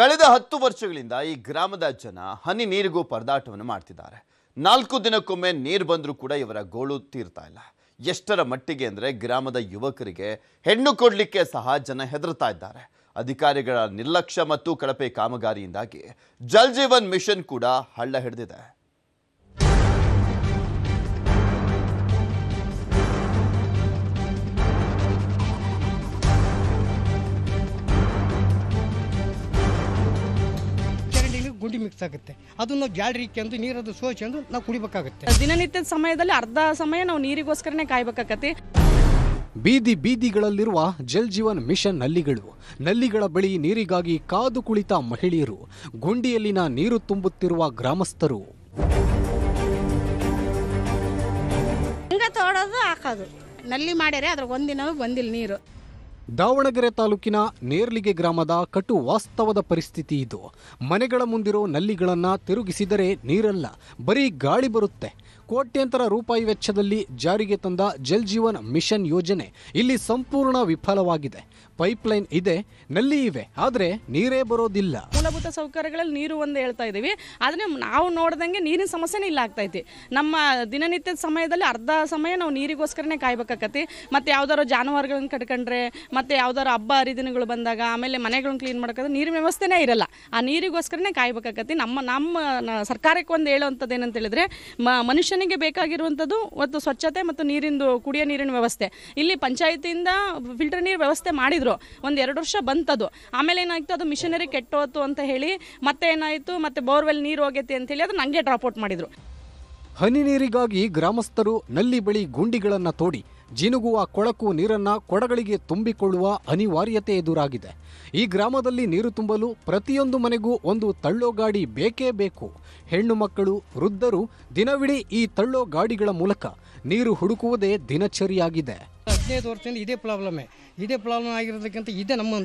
ಕಳೆದ 10 ವರ್ಷಗಳಿಂದ ಈ ಗ್ರಾಮದ ಜನ ಹನಿ ನೀರಿಗೂ ಪರದಾಟವನ್ನು ಮಾಡ್ತಿದ್ದಾರೆ. 4 ದಿನಕ್ಕೊಮ್ಮೆ ನೀರು ಬಂದರೂ ಕೂಡ ಇವರ ಗೋಳು ತೀರ್ತಾ ಇಲ್ಲ. ಎಷ್ಟರ ಮಟ್ಟಿಗೆ ಅಂದರೆ ಗ್ರಾಮದ ಯುವಕರಿಗೆ ಹೆಣ್ಣು ಕೊಡಲಿಕ್ಕೆ ಸಹ ಜನ ಹೆದರ್ತಾ ಇದ್ದಾರೆ. ಅಧಿಕಾರಿಗಳ ನಿರ್ಲಕ್ಷ್ಯ ಮತ್ತು ಕಳಪೆ ಕಾಮಗಾರಿಯಿಂದಾಗಿ ಜಲ್ ಜೀವನ್ ಮಿಷನ್ ಕೂಡ ಹಳ್ಳ ಹಿಡಿದಿದೆ. ಗುಂಡಿ ಮಿಕ್ಸ್ ಆಗುತ್ತೆ, ಅದನ್ನು ಜಾಲರಿ ಇಕ್ಕೊಂಡು ನೀರದು ಸೋಚಂದು ನಾವು ಕುಡಿಬೇಕಾಗುತ್ತೆ. ದಿನನಿತ್ಯದ ಸಮಯದಲ್ಲಿ ಅರ್ಧ ಸಮಯ ನಾವು ನೀರಿಗೋಸ್ಕರನೇ ಕಾಯ್ಬೇಕಾಗತ್ತೆ. ಬೀದಿ ಬೀದಿಗಳಲ್ಲಿರುವ ಜಲ್ ಜೀವನ್ ಮಿಷನ್ ನಲ್ಲಿಗಳ ಬಳಿ ನೀರಿಗಾಗಿ ಕಾದು ಕುಳಿತ ಮಹಿಳೆಯರು, ಗುಂಡಿಯಲ್ಲಿನ ನೀರು ತುಂಬುತ್ತಿರುವ ಗ್ರಾಮಸ್ಥರು. ತೋಡೋದು ಹಾಕೋದು ನಲ್ಲಿ ಮಾಡ್ಯಾರೆ, ಅದ್ರ ಒಂದಿನ ಬಂದಿಲ್ಲ ನೀರು. ದಾವಣಗೆರೆ ತಾಲೂಕಿನ ನೇರ್ಲಿಗೆ ಗ್ರಾಮದ ಕಟು ವಾಸ್ತವದ ಪರಿಸ್ಥಿತಿ ಇದು. ಮನೆಗಳ ಮುಂದಿರೋ ನಲ್ಲಿಗಳನ್ನ ತಿರುಗಿಸಿದರೆ ನೀರಲ್ಲ, ಬರೀ ಗಾಳಿ ಬರುತ್ತೆ. ಕೋಟ್ಯಂತರ ರೂಪಾಯಿ ವೆಚ್ಚದಲ್ಲಿ ಜಾರಿಗೆ ತಂದ ಜಲ್ ಜೀವನ್ ಮಿಷನ್ ಯೋಜನೆ ಇಲ್ಲಿ ಸಂಪೂರ್ಣ ವಿಫಲವಾಗಿದೆ. ಪೈಪ್ಲೈನ್ ಇದೆ, ನಲ್ಲಿ ಇವೆ, ಆದರೆ ನೀರೇ ಬರೋದಿಲ್ಲ. ಮೂಲಭೂತ ಸೌಕರ್ಯಗಳಲ್ಲಿ ನೀರು ಒಂದು ಹೇಳ್ತಾ ಇದ್ದೀವಿ, ಆದರೆ ನಾವು ನೋಡ್ದಂಗೆ ನೀರಿನ ಸಮಸ್ಯೆನೇ ಇಲ್ಲ ಆಗ್ತೈತಿ. ನಮ್ಮ ದಿನನಿತ್ಯದ ಸಮಯದಲ್ಲಿ ಅರ್ಧ ಸಮಯ ನಾವು ನೀರಿಗೋಸ್ಕರನೇ ಕಾಯ್ಬೇಕಾಗತ್ತೆ. ಮತ್ತು ಯಾವ್ದಾದ್ರು ಜಾನುವಾರುಗಳನ್ನ ಕಟ್ಕೊಂಡ್ರೆ, ಮತ್ತು ಯಾವ್ದಾದ್ರು ಹಬ್ಬ ಹರಿದಿನಗಳು ಬಂದಾಗ, ಆಮೇಲೆ ಮನೆಗಳನ್ನ ಕ್ಲೀನ್ ಮಾಡೋಕ್ಕಾದ್ರೆ ನೀರಿನ ವ್ಯವಸ್ಥೆನೇ ಇರಲ್ಲ. ಆ ನೀರಿಗೋಸ್ಕರನೇ ಕಾಯ್ಬೇಕಾಗತ್ತೆ. ನಮ್ಮ ಸರ್ಕಾರಕ್ಕೆ ಒಂದು ಹೇಳುವಂಥದ್ದು ಏನಂತ ಹೇಳಿದ್ರೆ, ಮನುಷ್ಯನಿಗೆ ಬೇಕಾಗಿರುವಂಥದ್ದು ಒಂದು ಸ್ವಚ್ಛತೆ ಮತ್ತು ನೀರಿಂದು ಕುಡಿಯೋ ನೀರಿನ ವ್ಯವಸ್ಥೆ. ಇಲ್ಲಿ ಪಂಚಾಯತಿಯಿಂದ ಫಿಲ್ಟರ್ ನೀರು ವ್ಯವಸ್ಥೆ ಮಾಡಿದ್ರು, ಒಂದು 2 ವರ್ಷ ಬಂತದು. ಆಮೇಲೆ ಏನಾಯ್ತು, ಅದು ಮಿಷನರಿ ಕೆಟ್ಟೋತು ಅಂತ ಹೇಳಿ ಮತ್ತೆ ಏನಾಯಿತು, ಮತ್ತೆ ಬೋರ್ವೆಲ್ ನೀರು ಹೋಗೈತೆ ಅಂತ ಹೇಳಿ ಅದು ನಂಗೆ ಡ್ರಾಪ್ ಔಟ್ ಮಾಡಿದ್ರು. ಹನಿ ನೀರಿಗಾಗಿ ಗ್ರಾಮಸ್ಥರು ನಲ್ಲಿ ಬಳಿ ಗುಂಡಿಗಳನ್ನು ತೋಡಿ ಜಿನುಗುವ ಕೊಳಕು ನೀರನ್ನ ಕೊಡಗಳಿಗೆ ತುಂಬಿಕೊಳ್ಳುವ ಅನಿವಾರ್ಯತೆ ಎದುರಾಗಿದೆ. ಈ ಗ್ರಾಮದಲ್ಲಿ ನೀರು ತುಂಬಲು ಪ್ರತಿಯೊಂದು ಮನೆಗೂ ಒಂದು ತಳ್ಳೋ ಗಾಡಿ ಬೇಕೇ ಬೇಕು. ಹೆಣ್ಣು ಮಕ್ಕಳು, ವೃದ್ಧರು ದಿನವಿಡೀ ಈ ತಳ್ಳೋ ಗಾಡಿಗಳ ಮೂಲಕ ನೀರು ಹುಡುಕುವುದೇ ದಿನಚರಿಯಾಗಿದೆ. 15 ವರ್ಷದಿಂದ ಇದೇ ಪ್ರಾಬ್ಲಮ್ ಆಗಿರೋದಕ್ಕಿಂತ ಇದೇ ನಮ್ಮ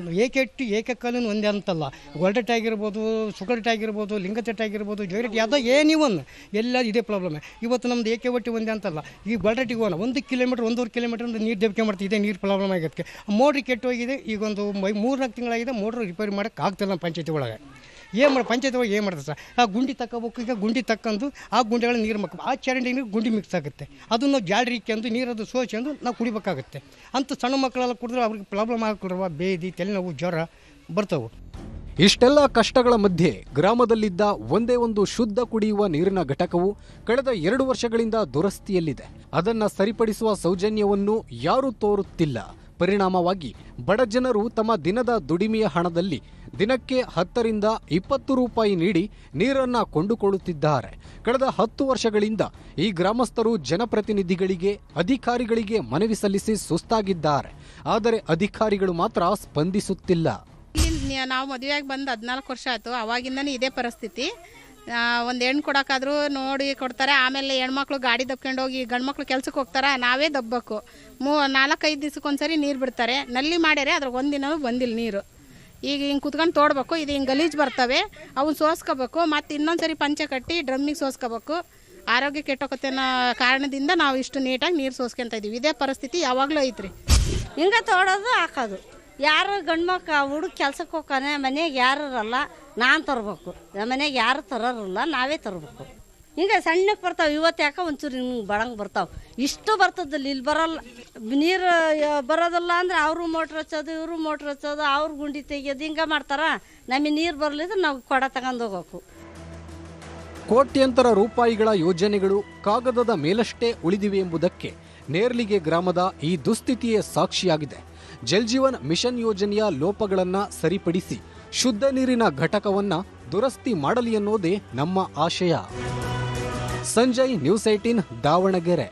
ಏಕಕಾಲೀನ ಒಂದೇ ಅಂತಲ್ಲ. ಗೊಲ್ಡಟ್ ಆಗಿರ್ಬೋದು, ಸುಗಲ್ಟ್ ಆಗಿರ್ಬೋದು, ಲಿಂಗಚಟ್ ಆಗಿರ್ಬೋದು, ಜೈರಟ್ ಯಾವುದೋ ಏನಿವನ್ ಎಲ್ಲ ಇದೇ ಪ್ರಾಬ್ಲಮ್. ಇವತ್ತು ನಮ್ದು ಏಕೆ ಒಂದೇ ಅಂತಲ್ಲ. ಈ ಗೊಲ್ಡಟಿಗೆ 1 ಕಿಲೋಮೀಟರ್ 1.5 ಕಿಲೋಮೀಟರ್ ನೀರು ದೆಬ್ಕೆ ಮಾಡ್ತೀವಿ. ಇದೇ ನೀರು ಪ್ರಾಬ್ಲಮ್ ಆಗಿದ್ದಕ್ಕೆ ಮೋಟ್ರ್ ಕೆಟ್ಟೋಗಿದೆ. ಈಗ ಒಂದು 3-4 ತಿಂಗಳಾಗಿದೆ, ಮೋಟ್ರ್ ರಿಪೇರಿ ಮಾಡೋಕ್ಕೆ ಆಗ್ತಿಲ್ಲ ನಮ್ಮ ಪಂಚಾಯತಿ ಒಳಗೆ. ಪಂಚಾಯತಿ ಒಳಗೆ ಏನು ಮಾಡ್ತಾರೆ ಸರ್, ಆ ಗುಂಡಿ ತಗೋಬೇಕು. ಈಗ ಗುಂಡಿ ತಕ್ಕಂದು ಆ ಗುಂಡಿಗಳ ನೀರು ಮಕ್ಕ ಆ ಚರಂಡಿ ನೀರು ಗುಂಡಿ ಮಿಕ್ಸ್ ಆಗುತ್ತೆ, ಅದನ್ನು ಜಾಲರಿ ಇಕ್ಕೊಂಡು ನೀರದು ಸೋಚಂದು ನಾವು ಕುಡಿಬೇಕಾಗುತ್ತೆ. ಅಂತ ಸಣ್ಣ ಮಕ್ಕಳೆಲ್ಲ ಕುಡಿದ್ರೆ ಅವ್ರಿಗೆ ಪ್ರಾಬ್ಲಮ್ ಆಗಿಕೊಡುವ ಬೇದಿ, ತಲೆನೋವು, ಜ್ವರ ಬರ್ತವೆ. ಇಷ್ಟೆಲ್ಲ ಕಷ್ಟಗಳ ಮಧ್ಯೆ ಗ್ರಾಮದಲ್ಲಿದ್ದ ಒಂದೇ ಒಂದು ಶುದ್ಧ ಕುಡಿಯುವ ನೀರಿನ ಘಟಕವು ಕಳೆದ 2 ವರ್ಷಗಳಿಂದ ದುರಸ್ತಿಯಲ್ಲಿದೆ. ಅದನ್ನ ಸರಿಪಡಿಸುವ ಸೌಜನ್ಯವನ್ನು ಯಾರೂ ತೋರುತ್ತಿಲ್ಲ. ಪರಿಣಾಮವಾಗಿ ಬಡ ಜನರು ತಮ್ಮ ದಿನದ ದುಡಿಮೆಯ ಹಣದಲ್ಲಿ ದಿನಕ್ಕೆ 10 ರಿಂದ 20 ರೂಪಾಯಿ ನೀಡಿ ನೀರನ್ನ ಕೊಂಡುಕೊಳ್ಳುತ್ತಿದ್ದಾರೆ. ಕಳೆದ 10 ವರ್ಷಗಳಿಂದ ಈ ಗ್ರಾಮಸ್ಥರು ಜನಪ್ರತಿನಿಧಿಗಳಿಗೆ, ಅಧಿಕಾರಿಗಳಿಗೆ ಮನವಿ ಸಲ್ಲಿಸಿ ಸುಸ್ತಾಗಿದ್ದಾರೆ. ಆದರೆ ಅಧಿಕಾರಿಗಳು ಮಾತ್ರ ಸ್ಪಂದಿಸುತ್ತಿಲ್ಲ. ನಾವು ಮದುವೆಯಾಗಿ ಬಂದು 14 ವರ್ಷ ಆಯಿತು. ಅವಾಗಿಂದನೇ ಇದೇ ಪರಿಸ್ಥಿತಿ. ಒಂದು ಹೆಣ್ಣು ಕೊಡೋಕ್ಕಾದ್ರೂ ನೋಡಿ ಕೊಡ್ತಾರೆ. ಆಮೇಲೆ ಹೆಣ್ಮಕ್ಳು ಗಾಡಿ ದಬ್ಕೊಂಡು ಹೋಗಿ ಗಂಡ್ಮಕ್ಳು ಕೆಲ್ಸಕ್ಕೆ ಹೋಗ್ತಾರೆ, ನಾವೇ ದಬ್ಬಬೇಕು. 4-5 ದಿವಸಕ್ಕೊಂದ್ಸರಿ ನೀರು ಬಿಡ್ತಾರೆ. ನಲ್ಲಿ ಮಾಡ್ಯಾರೆ, ಅದ್ರ ಒಂದಿನ ಬಂದಿಲ್ಲ ನೀರು. ಈಗ ಹಿಂಗೆ ಕುತ್ಕೊಂಡು ತೋಡ್ಬೇಕು, ಇದು ಹಿಂಗೆ ಗಲೀಜು ಬರ್ತವೆ, ಅವನ್ನ ಸೋಸ್ಕೋಬೇಕು. ಮತ್ತು ಇನ್ನೊಂದ್ಸರಿ ಪಂಚೆ ಕಟ್ಟಿ ಡ್ರಮ್ಮಿಗೆ ಸೋಸ್ಕೋಬೇಕು. ಆರೋಗ್ಯ ಕೆಟ್ಟೋಕತ್ತೆ ಅನ್ನೋ ಕಾರಣದಿಂದ ನಾವು ಇಷ್ಟು ನೀಟಾಗಿ ನೀರು ಸೋಸ್ಕೊತ ಇದ್ದೀವಿ. ಇದೇ ಪರಿಸ್ಥಿತಿ ಯಾವಾಗಲೂ ಐತ್ರಿ. ಹಿಂಗೆ ತೋಡೋದು ಹಾಕೋದು. ಯಾರು ಗಂಡ್ಮಕ್ಳು ಹುಡುಗ ಕೆಲ್ಸಕ್ಕೆ ಹೋಗ್ತಾನೆ, ಮನೆಗೆ ಯಾರು ಇರಲ್ಲ, ನಾನು ತರಬೇಕು. ಮನೆಗೆ ಯಾರು ತರೋರಿಲ್ಲ, ನಾವೇ ತರಬೇಕು. ಹಿಂಗೆ ಸಣ್ಣಕ್ಕೆ ಬರ್ತಾವೆ. ಇವತ್ತು ಯಾಕೆ ಒಂಚೂರು ಹಿಂಗೆ ಬಡಂಗೆ ಬರ್ತಾವೆ. ಇಷ್ಟು ಬರ್ತದಿಲ್ಲ, ಇಲ್ಲಿ ಬರೋಲ್ಲ. ನೀರು ಬರೋದಿಲ್ಲ ಅಂದರೆ ಅವರು ಮೋಟ್ರ್ ಹಚ್ಚೋದು, ಇವರು ಮೋಟ್ರ್ ಹಚ್ಚೋದು, ಅವ್ರು ಗುಂಡಿ ತೆಗಿಯೋದು, ಹಿಂಗೆ ಮಾಡ್ತಾರ. ನಮಗೆ ನೀರು ಬರಲಿದ್ರೆ ನಾವು ಕೊಡ ತಗೊಂಡು ಹೋಗ್ಬೇಕು. ಕೋಟ್ಯಂತರ ರೂಪಾಯಿಗಳ ಯೋಜನೆಗಳು ಕಾಗದದ ಮೇಲಷ್ಟೇ ಉಳಿದಿವೆ ಎಂಬುದಕ್ಕೆ ನೇರ್ಲಿಗೆ ಗ್ರಾಮದ ಈ ದುಸ್ಥಿತಿಯೇ ಸಾಕ್ಷಿಯಾಗಿದೆ. ಜಲ್ ಜೀವನ್ ಮಿಷನ್ ಯೋಜನೆಯ ಲೋಪಗಳನ್ನು ಸರಿಪಡಿಸಿ ಶುದ್ಧ ನೀರಿನ ಘಟಕವನ್ನ ದುರಸ್ತಿ ಮಾಡಲಿ ಅನ್ನೋದೇ ನಮ್ಮ ಆಶಯ. ಸಂಜಯ್, ನ್ಯೂಸ್ 18, ದಾವಣಗೆರೆ.